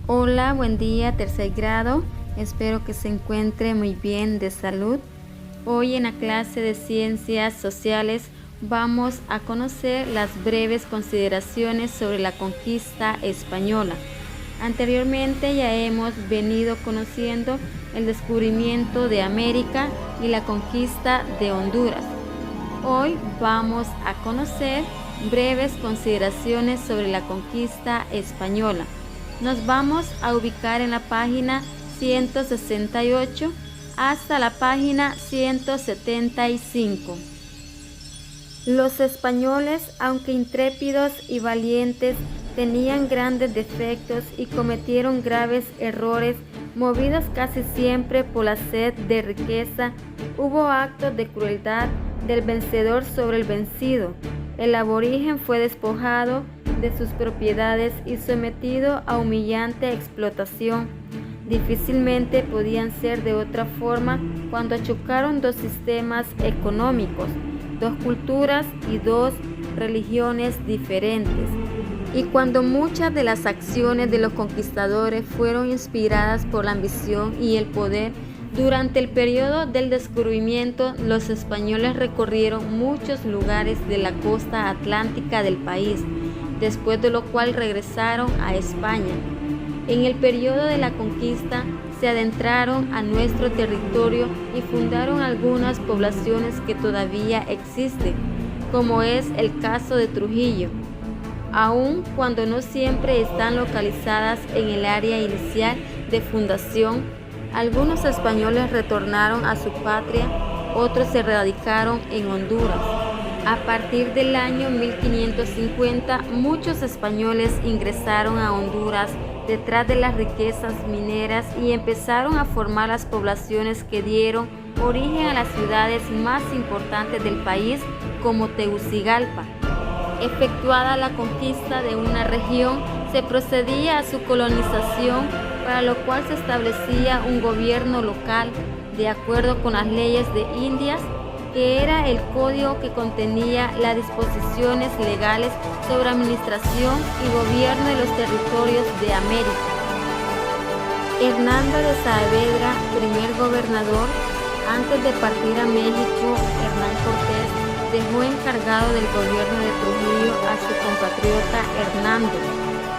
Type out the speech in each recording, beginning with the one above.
Hola, buen día, tercer grado. Espero que se encuentre muy bien de salud. Hoy en la clase de Ciencias Sociales vamos a conocer las breves consideraciones sobre la conquista española. Anteriormente ya hemos venido conociendo el descubrimiento de América y la conquista de Honduras. Hoy vamos a conocer breves consideraciones sobre la conquista española. Nos vamos a ubicar en la página 168 hasta la página 175. Los españoles, aunque intrépidos y valientes, tenían grandes defectos y cometieron graves errores, movidos casi siempre por la sed de riqueza. Hubo actos de crueldad del vencedor sobre el vencido. El aborigen fue despojado de sus propiedades y sometido a humillante explotación. Difícilmente podían ser de otra forma cuando chocaron dos sistemas económicos, dos culturas y dos religiones diferentes. Y cuando muchas de las acciones de los conquistadores fueron inspiradas por la ambición y el poder, durante el periodo del descubrimiento, los españoles recorrieron muchos lugares de la costa atlántica del país, después de lo cual regresaron a España. En el periodo de la conquista se adentraron a nuestro territorio y fundaron algunas poblaciones que todavía existen, como es el caso de Trujillo, aun cuando no siempre están localizadas en el área inicial de fundación. Algunos españoles retornaron a su patria, otros se radicaron en Honduras. A partir del año 1550, muchos españoles ingresaron a Honduras detrás de las riquezas mineras y empezaron a formar las poblaciones que dieron origen a las ciudades más importantes del país, como Tegucigalpa. Efectuada la conquista de una región, se procedía a su colonización, para lo cual se establecía un gobierno local de acuerdo con las leyes de Indias, que era el código que contenía las disposiciones legales sobre administración y gobierno de los territorios de América. Hernando de Saavedra, primer gobernador, antes de partir a México, Hernán Cortés dejó encargado del gobierno de Trujillo a su compatriota Hernando,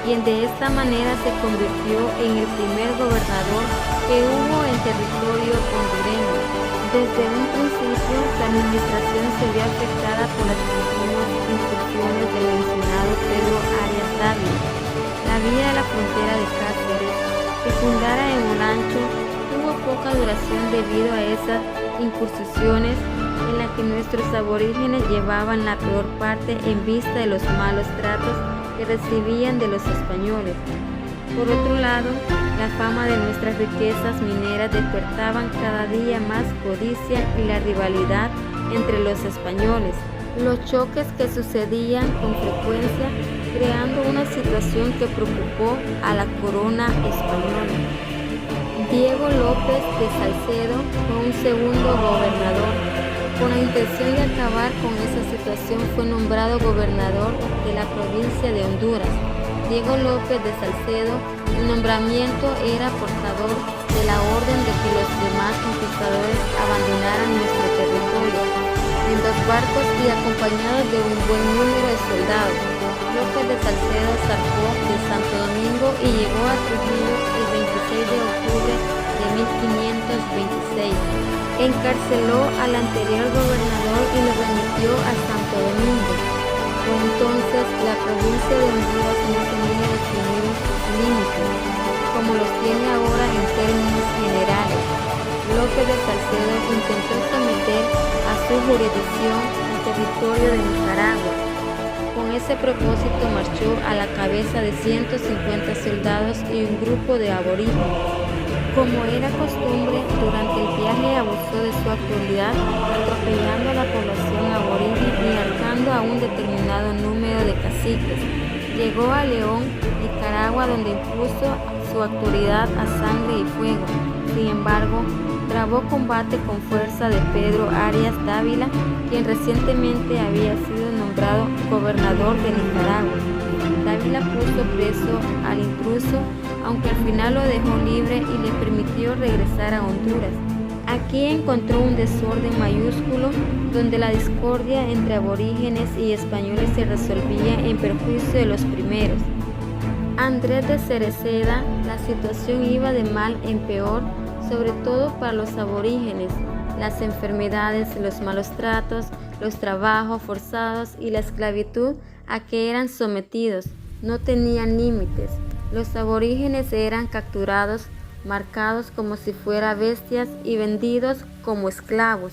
quien de esta manera se convirtió en el primer gobernador que hubo en territorio hondureño. Desde un principio, su administración se vio afectada por las continuas instrucciones del mencionado Pedro Arias Dávila. La vía de la frontera de Cáceres, que fundara en Olancho, tuvo poca duración debido a esas incursiones en las que nuestros aborígenes llevaban la peor parte en vista de los malos tratos que recibían de los españoles. Por otro lado, la fama de nuestras riquezas mineras despertaban cada día más codicia y la rivalidad entre los españoles. Los choques que sucedían con frecuencia, creando una situación que preocupó a la corona española. Diego López de Salcedo fue un segundo gobernador. Con la intención de acabar con esa situación, fue nombrado gobernador de la provincia de Honduras. Diego López de Salcedo, el nombramiento era portador de la orden de que los demás conquistadores abandonaran nuestro territorio en dos barcos y acompañados de un buen número de soldados. López de Salcedo zarpó de Santo Domingo y llegó a Trujillo el 26 de octubre de 1526. Encarceló al anterior gobernador y lo remitió a Santo Domingo. Por entonces, la provincia de Honduras no tenía definidos límites, como los tiene ahora en términos generales. López de Salcedo intentó someter a su jurisdicción el territorio de Nicaragua. Con ese propósito marchó a la cabeza de 150 soldados y un grupo de aborígenes. Como era costumbre, durante el viaje abusó de su autoridad, atropellando a la población aborigen y ahorcando a un determinado número de caciques. Llegó a León, Nicaragua, donde impuso su autoridad a sangre y fuego. Sin embargo, trabó combate con fuerza de Pedro Arias Dávila, quien recientemente había sido nombrado gobernador de Nicaragua. Dávila puso preso al intruso, aunque al final lo dejó libre y le permitió regresar a Honduras. Aquí encontró un desorden mayúsculo donde la discordia entre aborígenes y españoles se resolvía en perjuicio de los primeros. Andrés de Cereceda, la situación iba de mal en peor, sobre todo para los aborígenes. Las enfermedades, los malos tratos, los trabajos forzados y la esclavitud a que eran sometidos no tenían límites. Los aborígenes eran capturados, marcados como si fueran bestias y vendidos como esclavos.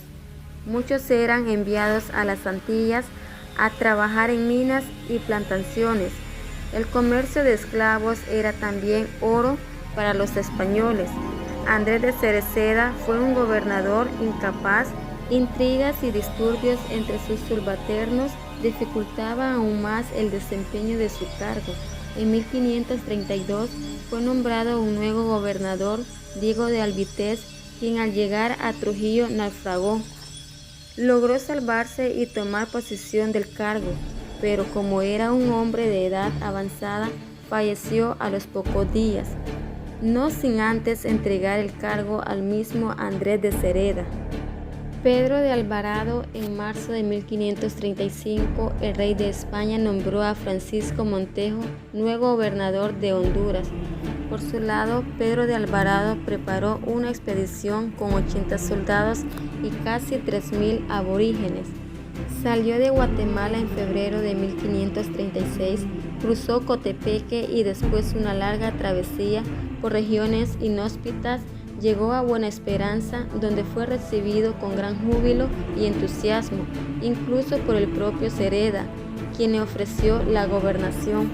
Muchos eran enviados a las Antillas a trabajar en minas y plantaciones. El comercio de esclavos era también oro para los españoles. Andrés de Cereceda fue un gobernador incapaz. Intrigas y disturbios entre sus subalternos dificultaban aún más el desempeño de su cargo. En 1532 fue nombrado un nuevo gobernador, Diego de Albités, quien al llegar a Trujillo naufragó. Logró salvarse y tomar posesión del cargo, pero como era un hombre de edad avanzada, falleció a los pocos días, no sin antes entregar el cargo al mismo Andrés de Cereda. Pedro de Alvarado, en marzo de 1535, el rey de España nombró a Francisco Montejo nuevo gobernador de Honduras. Por su lado, Pedro de Alvarado preparó una expedición con 80 soldados y casi 3.000 aborígenes. Salió de Guatemala en febrero de 1536, cruzó Cotepeque y después una larga travesía por regiones inhóspitas, llegó a Buena Esperanza, donde fue recibido con gran júbilo y entusiasmo, incluso por el propio Cereda, quien le ofreció la gobernación.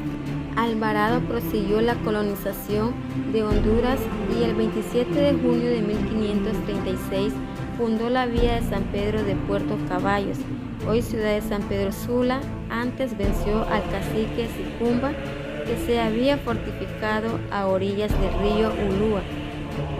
Alvarado prosiguió la colonización de Honduras y el 27 de junio de 1536 fundó la villa de San Pedro de Puerto Caballos, hoy ciudad de San Pedro Sula. Antes venció al cacique Sicumba, que se había fortificado a orillas del río Ulúa.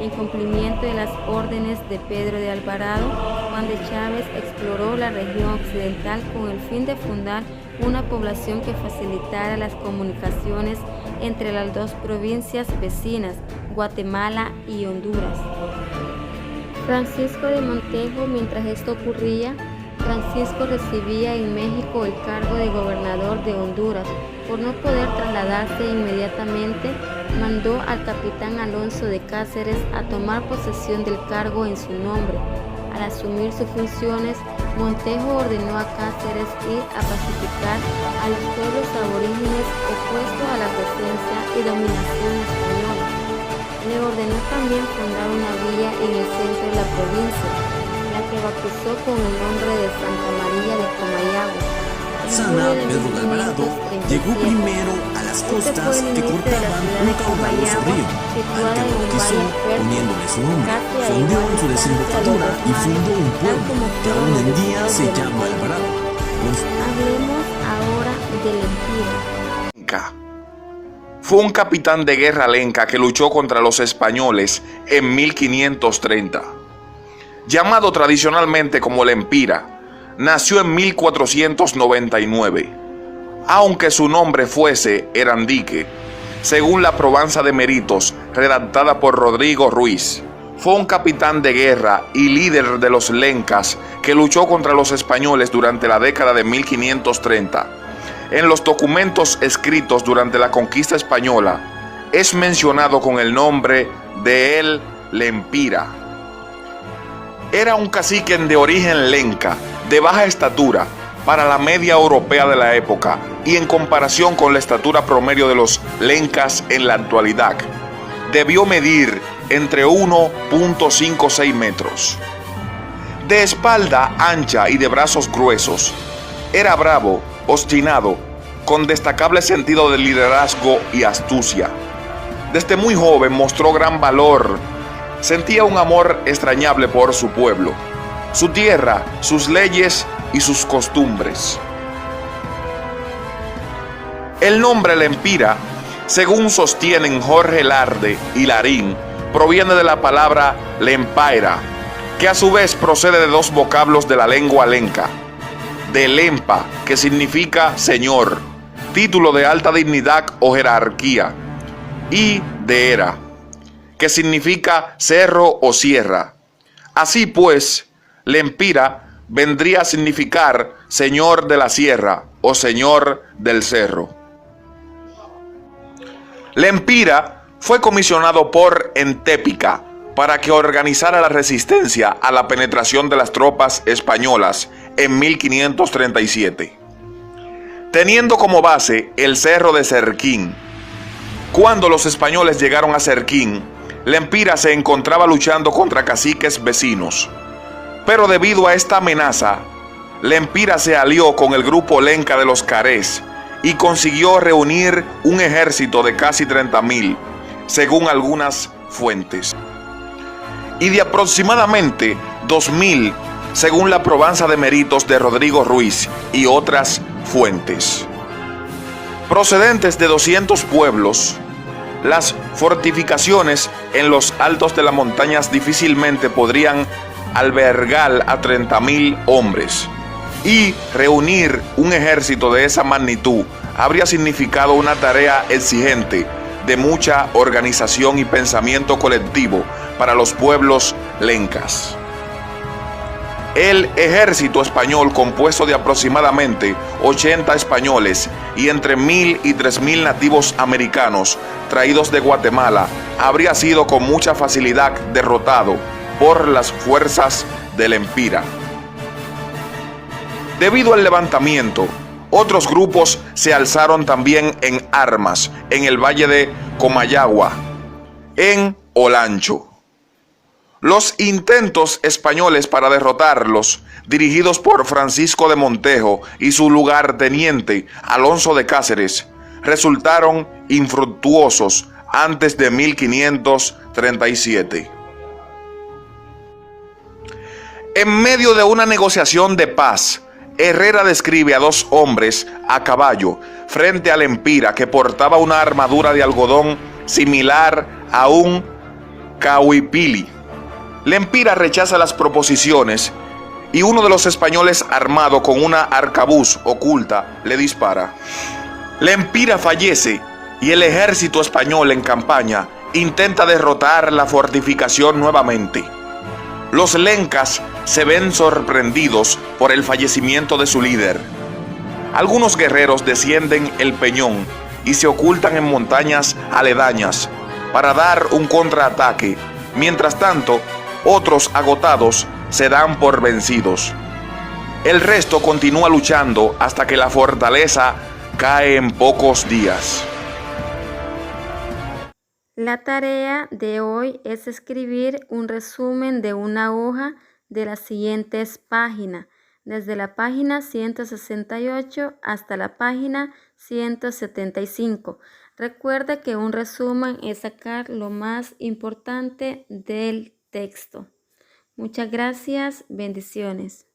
En cumplimiento de las órdenes de Pedro de Alvarado, Juan de Chávez exploró la región occidental con el fin de fundar una población que facilitara las comunicaciones entre las dos provincias vecinas, Guatemala y Honduras. Francisco de Montejo, mientras esto ocurría, Francisco recibía en México el cargo de gobernador de Honduras. Por no poder trasladarse inmediatamente, mandó al capitán Alonso de Cáceres a tomar posesión del cargo en su nombre. Al asumir sus funciones, Montejo ordenó a Cáceres ir a pacificar a los pueblos aborígenes opuestos a la presencia y dominación española. Le ordenó también fundar una villa en el centro de la provincia, la que bautizó con el nombre de Santa María de Comayagua. Sana Pedro de Alvarado llegó primero a las costas que cortaban un caudaloso río, al que bautizó poniéndole su nombre. Fundió en su desembocadura y fundó un pueblo que aún en día se llama Alvarado. Hablemos ahora de Lempira. Fue un capitán de guerra lenca que luchó contra los españoles en 1530. Llamado tradicionalmente como Lempira, nació en 1499, aunque su nombre fuese Erandique, según la probanza de méritos redactada por Rodrigo Ruiz. Fue un capitán de guerra y líder de los lencas que luchó contra los españoles durante la década de 1530. En los documentos escritos durante la conquista española es mencionado con el nombre de el Lempira. Era un cacique de origen lenca, de baja estatura para la media europea de la época y en comparación con la estatura promedio de los lencas en la actualidad. Debió medir entre 1.56 metros. De espalda ancha y de brazos gruesos, era bravo, obstinado, con destacable sentido de liderazgo y astucia. Desde muy joven mostró gran valor. Sentía un amor extrañable por su pueblo, su tierra, sus leyes y sus costumbres. El nombre Lempira, según sostienen Jorge Larde y Larín, proviene de la palabra lempaira, que a su vez procede de dos vocablos de la lengua lenca: de lempa, que significa señor, título de alta dignidad o jerarquía, y de Hera, que significa cerro o sierra. Así pues, Lempira vendría a significar señor de la sierra o señor del cerro. Lempira fue comisionado por Entépica para que organizara la resistencia a la penetración de las tropas españolas en 1537, teniendo como base el cerro de Serquín. Cuando los españoles llegaron a Serquín, Lempira se encontraba luchando contra caciques vecinos. Pero debido a esta amenaza, Lempira se alió con el grupo lenca de los Carés y consiguió reunir un ejército de casi 30.000, según algunas fuentes, y de aproximadamente 2.000, según la probanza de méritos de Rodrigo Ruiz y otras fuentes. Procedentes de 200 pueblos, las fortificaciones en los altos de las montañas difícilmente podrían albergar a 30.000 hombres, y reunir un ejército de esa magnitud habría significado una tarea exigente de mucha organización y pensamiento colectivo para los pueblos lencas. El ejército español, compuesto de aproximadamente 80 españoles y entre 1.000 y 3.000 nativos americanos traídos de Guatemala, habría sido con mucha facilidad derrotado por las fuerzas de Lempira. Debido al levantamiento, otros grupos se alzaron también en armas en el valle de Comayagua, en Olancho. Los intentos españoles para derrotarlos, dirigidos por Francisco de Montejo y su lugarteniente Alonso de Cáceres, resultaron infructuosos antes de 1537. En medio de una negociación de paz, Herrera describe a dos hombres a caballo frente a Lempira que portaba una armadura de algodón similar a un cahuipili. Lempira rechaza las proposiciones y uno de los españoles, armado con una arcabuz oculta, le dispara. Lempira fallece y el ejército español en campaña intenta derrotar la fortificación nuevamente. Los lencas se ven sorprendidos por el fallecimiento de su líder. Algunos guerreros descienden el peñón y se ocultan en montañas aledañas para dar un contraataque. Mientras tanto, otros agotados se dan por vencidos. El resto continúa luchando hasta que la fortaleza cae en pocos días. La tarea de hoy es escribir un resumen de una hoja de las siguientes páginas, desde la página 168 hasta la página 175. Recuerde que un resumen es sacar lo más importante del texto. Muchas gracias, bendiciones.